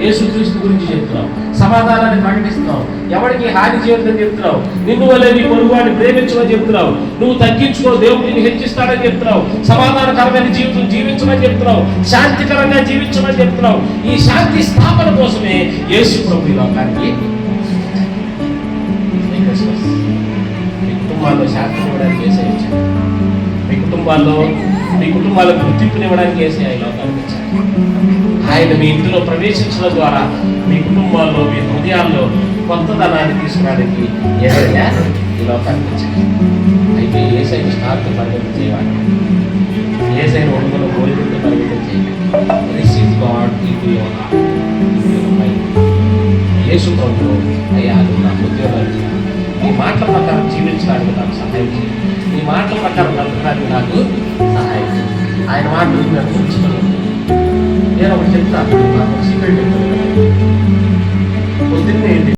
యేసుక్రీస్తు గురించి చెప్తున్నావు, సమాధానాన్ని ప్రకటిస్తున్నావు, ఎవరికి హాని చేయొద్దని చెప్తున్నావు, నిన్ను వల్లే నీ పొరుగువాడిని ప్రేమించమని చెప్తున్నావు, నువ్వు తగ్గించుకో దేవుడు నిన్ను హెచ్చిస్తాడని చెప్తున్నావు, సమాధానకరమైన జీవితం జీవించమని చెప్తున్నావు, శాంతికరంగా జీవించమని చెప్తున్నావు. ఈ శాంతి స్థాపన కోసమే యేసు ప్రభు ఈ లోకానికి మీ కుటుంబాల్లో శాంతి ఇవ్వడానికి యేసయ్య వచ్చాడు. మీ కుటుంబాలకు గుర్తింపునివ్వడానికి యేసయ్య ఈ లోకానికి వచ్చాడు. ఆయన మీ ఇంటిలో ప్రవేశించడం ద్వారా మీ కుటుంబాల్లో, మీ హృదయాల్లో కొత్తదనాన్ని తీసుకురావడానికి యేసయ్య ఈ లోకానికి వచ్చాడు. అయితే యేసయ్యను స్టార్ట్ పరిగెత్త చేయాలి, యేసయ్యను ఒడుగులో గోలితో పరిగెత్త చేయాలి. Receive God into your heart, into your mind. యేసు ప్రభువు, అయ్యా నువ్వు నా హృదయంలో నీ మాటల ప్రకారం జీవించడానికి నాకు సహాయం చేయి, నీ మాటల ప్రకారం బ్రతకడానికి నాకు సహాయం చేయి. ఆయన మాటలు నేను ఉంచుతున్నాను. నేను ఒకటి చెప్తాను, నాకు